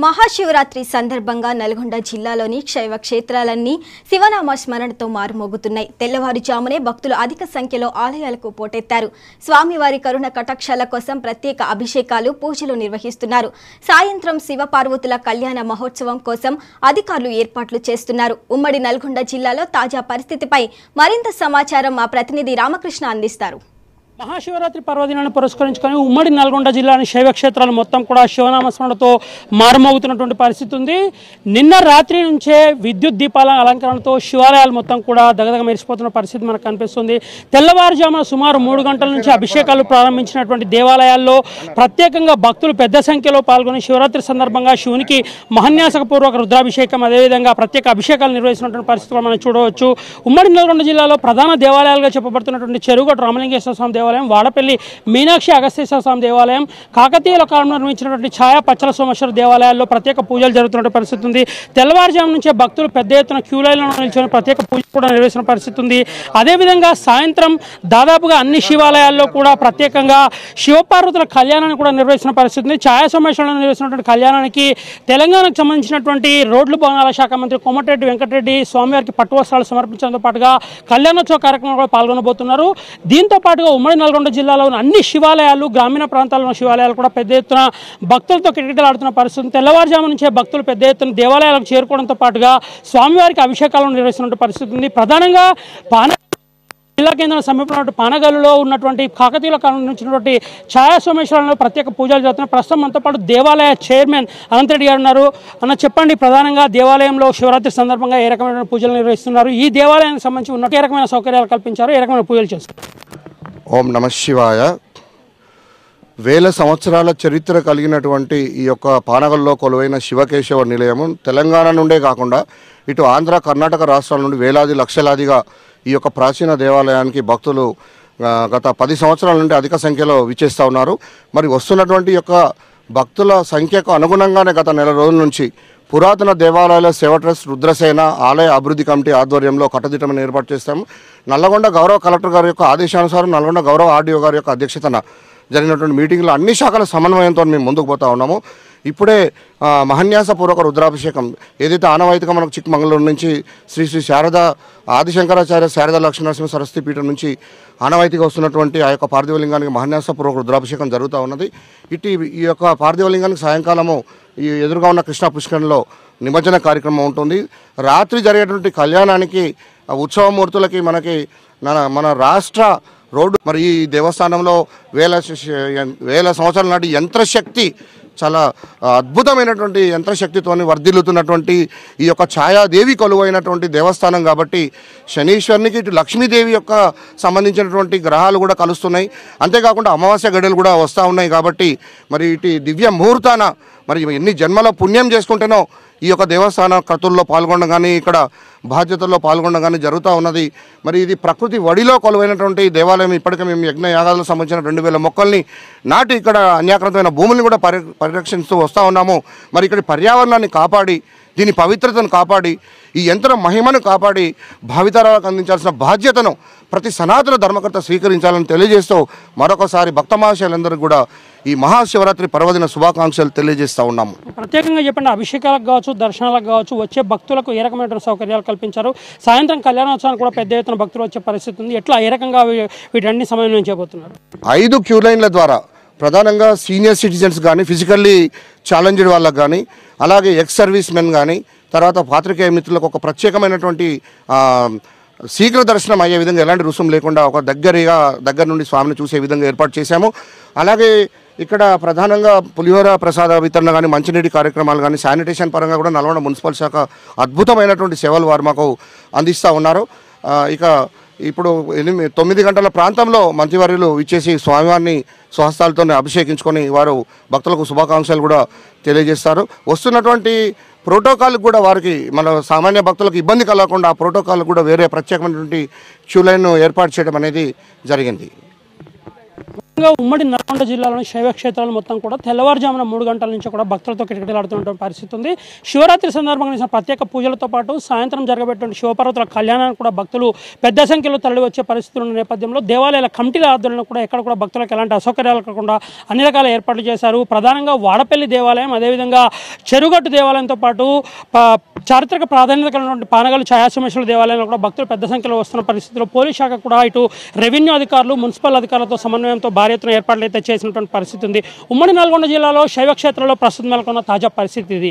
మహాశివరాత్రి సందర్భంగా నల్గొండ జిల్లాలోని శైవ క్షేత్రాలన్నీ శివనామ స్మరణతో మారుమోగుతున్నాయి. తెల్లవారుజామునే భక్తులు అధిక సంఖ్యలో ఆలయాలకు పోటెత్తారు. స్వామివారి కరుణ కటాక్షాల కోసం ప్రత్యేక అభిషేకాలు, పూజలు నిర్వహిస్తున్నారు. సాయంత్రం శివపార్వతుల కళ్యాణ మహోత్సవం కోసం అధికారులు ఏర్పాట్లు చేస్తున్నారు. ఉమ్మడి నల్గొండ జిల్లాలో తాజా పరిస్థితిపై మరింత సమాచారం మా ప్రతినిధి రామకృష్ణ అందిస్తారు. మహాశివరాత్రి పర్వదినాన్ని పురస్కరించుకొని ఉమ్మడి నల్గొండ జిల్లాని శైవ క్షేత్రాలు మొత్తం కూడా శివనామస్మరణతో మారుమోగుతున్నటువంటి పరిస్థితి ఉంది. నిన్న రాత్రి నుంచే విద్యుత్ దీపాల అలంకరణతో శివాలయాలు మొత్తం కూడా దగదగ మెరిసిపోతున్న పరిస్థితి మనకు కనిపిస్తుంది. తెల్లవారుజామున సుమారు 3 గంటల నుంచి అభిషేకాలు ప్రారంభించినటువంటి దేవాలయాల్లో ప్రత్యేకంగా భక్తులు పెద్ద సంఖ్యలో పాల్గొని శివరాత్రి సందర్భంగా శివునికి మహాన్యాసపూర్వక రుద్రాభిషేకం, అదేవిధంగా ప్రత్యేక అభిషేకాలు నిర్వహిస్తున్నటువంటి పరిస్థితులు మనం చూడవచ్చు. ఉమ్మడి నల్గొండ జిల్లాలో ప్రధాన దేవాలయాలుగా చెప్పబడుతున్నటువంటి చెరుగొట్టు రామలింగేశ్వర స్వామి దేవాలయం, వాడపల్లి మీనాక్షి అగస్తేశ్వర స్వామి దేవాలయం, కాకతీయుల కాలంలో నిర్మించినటువంటి ఛాయా పచ్చల సోమేశ్వర దేవాలయాల్లో ప్రత్యేక పూజలు జరుగుతున్న పరిస్థితి ఉంది. తెల్లవారుజాము నుంచే భక్తులు పెద్ద ఎత్తున క్యూ లైన్లో నిల్చొని ప్రత్యేక పూజ కూడా నిర్వహిస్తున్న పరిస్థితి ఉంది. అదేవిధంగా సాయంత్రం దాదాపుగా అన్ని శివాలయాల్లో కూడా ప్రత్యేకంగా శివపార్వతుల కళ్యాణాన్ని కూడా నిర్వహిస్తున్న పరిస్థితి ఉంది. ఛాయా సోమేశ్వరంలో నిర్వహిస్తున్నటువంటి కళ్యాణానికి తెలంగాణకు సంబంధించినటువంటి రోడ్లు భవనాల శాఖ మంత్రి కోమటిరెడ్డి వెంకటరెడ్డి స్వామివారికి పట్టు వస్త్రాలు సమర్పించడంతో పాటుగా కళ్యాణోత్సవ కార్యక్రమంలో కూడా పాల్గొనబోతున్నారు. దీంతో పాటుగా ఉమ్మడి నల్గొండ జిల్లాలోని అన్ని శివాలయాలు, గ్రామీణ ప్రాంతాల్లో శివాలయాలు కూడా పెద్ద ఎత్తున భక్తులతో కిటకిటలాడుతున్న పరిస్థితి. తెల్లవారుజాము నుంచే భక్తులు పెద్ద ఎత్తున దేవాలయాలకు చేరుకోవడంతో పాటుగా స్వామివారికి అభిషేకాలను నిర్వహిస్తున్న పరిస్థితి ఉంది. ప్రధానంగా జిల్లా కేంద్రం సమీపంలో పానగల్లులో ఉన్నటువంటి కాకతీయుల కాలం నుంచినటువంటి ఛాయా సోమేశ్వరంలో ప్రత్యేక పూజలు జరుగుతున్నాయి. ప్రస్తుతం మనతో పాటు దేవాలయ చైర్మన్ అనంతరెడ్డి గారు ఉన్నారు. అన్న, చెప్పండి, ప్రధానంగా దేవాలయంలో శివరాత్రి సందర్భంగా ఏ రకమైన పూజలు నిర్వహిస్తున్నారు? ఈ దేవాలయానికి సంబంధించి ఉన్న ఏ రకమైన సౌకర్యాలు కల్పించారు? ఏ రకమైన పూజలు చేస్తారు? ఓం నమ శివాయ. వేల సంవత్సరాల చరిత్ర కలిగినటువంటి ఈ యొక్క పానగల్లో కొలువైన శివకేశవ నిలయము తెలంగాణ నుండే కాకుండా ఇటు ఆంధ్ర, కర్ణాటక రాష్ట్రాల నుండి వేలాది లక్షలాదిగా ఈ యొక్క ప్రాచీన దేవాలయానికి భక్తులు గత 10 సంవత్సరాల నుండి అధిక సంఖ్యలో విచ్చేస్తూ ఉన్నారు. మరి వస్తున్నటువంటి యొక్క భక్తుల సంఖ్యకు అనుగుణంగానే గత నెల రోజుల నుంచి పురాతన దేవాలయాల సేవ ట్రస్ట్, రుద్రసేన ఆలయ అభివృద్ధి కమిటీ ఆధ్వర్యంలో కట్టుదిట్టమైన ఏర్పాటు చేస్తాము. నల్లగొండ గౌరవ కలెక్టర్ గారి యొక్క ఆదేశానుసారం నల్లగొండ గౌరవ ఆర్డీఓ గారి యొక్క అధ్యక్షతన జరిగినటువంటి మీటింగ్లో అన్ని శాఖల సమన్వయంతో మేము ముందుకు పోతా ఉన్నాము. ఇప్పుడే మహాన్యాసపూర్వక రుద్రాభిషేకం ఏదైతే ఆనవాయితీగా మనకు చిక్కమంగళూరు నుంచి శ్రీ శ్రీ శారద ఆదిశంకరాచార్య శారద లక్ష్మీనరసింహ సరస్వతి పీఠం నుంచి ఆనవాయితీగా వస్తున్నటువంటి ఆ యొక్క పార్థివలింగానికి మహాన్యాసపూర్వక రుద్రాభిషేకం జరుగుతూ ఉన్నది. ఈ యొక్క పార్థివలింగానికి సాయంకాలము ఈ ఎదురుగా ఉన్న కృష్ణా పుష్కరంలో నిమజ్జన కార్యక్రమం ఉంటుంది. రాత్రి జరిగేటువంటి కళ్యాణానికి ఉత్సవమూర్తులకి మన రాష్ట్ర రోడ్డు మరి ఈ దేవస్థానంలో వేల సంవత్సరాల నాటి యంత్రశక్తి, చాలా అద్భుతమైనటువంటి యంత్రశక్తితో వర్ధిల్లుతున్నటువంటి ఈ యొక్క ఛాయాదేవి కొలువైనటువంటి దేవస్థానం కాబట్టి శనీశ్వరునికి ఇటు లక్ష్మీదేవి యొక్క సంబంధించినటువంటి గ్రహాలు కూడా కలుస్తున్నాయి. అంతేకాకుండా అమావాస్య గడియలు కూడా వస్తూ ఉన్నాయి. కాబట్టి మరి ఇటు దివ్య ముహూర్తాన మరి ఎన్ని జన్మల పుణ్యం చేసుకుంటేనో ఈ యొక్క దేవస్థాన క్రతుల్లో పాల్గొనడం కానీ, ఇక్కడ బాధ్యతల్లో పాల్గొనడం కానీ జరుగుతూ ఉన్నది. మరి ఇది ప్రకృతి వడిలో కొలువైనటువంటి దేవాలయం. ఇప్పటికే మేము యజ్ఞ యాగాలకు సంబంధించిన 2000 మొక్కల్ని నాటి ఇక్కడ అన్యాకృతమైన భూముల్ని కూడా పరిరక్షిస్తూ వస్తూ ఉన్నాము. మరి ఇక్కడ పర్యావరణాన్ని కాపాడి, దీని పవిత్రతను కాపాడి, ఈ యంత్ర మహిమను కాపాడి భావితరాలకు అందించాల్సిన బాధ్యతను ప్రతి సనాతన ధర్మకర్త స్వీకరించాలని తెలియజేస్తూ మరొకసారి భక్త మహాశయులందరికీ కూడా ఈ మహాశివరాత్రి పర్వదిన శుభాకాంక్షలు తెలియజేస్తూ ఉన్నాము. ప్రత్యేకంగా చెప్పండి, అభిషేకాలకు కావచ్చు, దర్శనాలకు కావచ్చు, వచ్చే భక్తులకు ఏ రకమైన సౌకర్యాలు కల్పించారు? సాయంత్రం కళ్యాణోత్సవానికి కూడా పెద్ద ఎత్తున భక్తులు వచ్చే పరిస్థితి ఉంది. ఎట్లా, ఏ రకంగా వీటన్ని సమయం చేయబోతున్నారు? 5 క్యూ లైన్ల ద్వారా ప్రధానంగా సీనియర్ సిటిజన్స్ కానీ, ఫిజికల్లీ ఛాలెంజ్డ్ వాళ్ళకు కానీ, అలాగే ఎక్స్ సర్వీస్ మెన్ కానీ, తర్వాత పాత్రికేయ మిత్రులకు ఒక ప్రత్యేకమైనటువంటి శీఘ్ర దర్శనం అయ్యే విధంగా ఎలాంటి రుసుము లేకుండా ఒక దగ్గర నుండి స్వామిని చూసే విధంగా ఏర్పాటు చేశాము. అలాగే ఇక్కడ ప్రధానంగా పులిహోర ప్రసాద వితరణ కానీ, మంచినీటి కార్యక్రమాలు కానీ, శానిటేషన్ పరంగా కూడా నల్గొండ మున్సిపల్ శాఖ అద్భుతమైనటువంటి సేవలు వారు మాకు అందిస్తూ ఉన్నారు. ఇక ఇప్పుడు 9 గంటల ప్రాంతంలో మంత్రివర్యులు ఇచ్చేసి స్వామివారిని స్వహస్తాలతో అభిషేకించుకొని వారు భక్తులకు శుభాకాంక్షలు కూడా తెలియజేస్తారు. వస్తున్నటువంటి ప్రోటోకాల్ కూడా వారికి, మన సామాన్య భక్తులకు ఇబ్బంది కలగకుండా ఆ ప్రోటోకాల్ కూడా వేరే ప్రత్యేకమైనటువంటి క్యూ లైన్ ఏర్పాటు చేయడం అనేది జరిగింది. ఉమ్మడి నల్గొండ జిల్లాలోని శైవ క్షేత్రాలు మొత్తం కూడా తెల్లవారుజామున 3 గంటల నుంచి కూడా భక్తులతో కిటకిటలాడుతున్న పరిస్థితి ఉంది. శివరాత్రి సందర్భంగా చేసిన ప్రత్యేక పూజలతో పాటు సాయంత్రం జరగబెట్టిన శివపార్వతుల కళ్యాణానికి కూడా భక్తులు పెద్ద సంఖ్యలో తరలి వచ్చే పరిస్థితులు ఉన్న నేపథ్యంలో దేవాలయాల కమిటీల ఆధ్వర్యంలో కూడా ఎక్కడ కూడా భక్తులకు ఎలాంటి అసౌకర్యాలు కాకుండా అన్ని రకాల ఏర్పాట్లు చేశారు. ప్రధానంగా వాడపల్లి దేవాలయం, అదేవిధంగా చెరుగట్టు దేవాలయంతో పాటు చారిత్రక ప్రాధాన్యత కలిగినటువంటి పానగల్ ఛాయాసోమేశ్వర దేవాలయంలో కూడా భక్తులు పెద్ద సంఖ్యలో వస్తున్న పరిస్థితిలో పోలీస్ శాఖ కూడా ఇటు రెవెన్యూ అధికారులు, మున్సిపల్ అధికారులతో సమన్వయంతో భారీ ఎత్తున ఏర్పాట్లు అయితే చేసినటువంటి పరిస్థితి ఉంది. ఉమ్మడి నల్గొండ జిల్లాలో శైవ క్షేత్రంలో ప్రస్తుతం నెలకొన్న తాజా పరిస్థితి ఇది.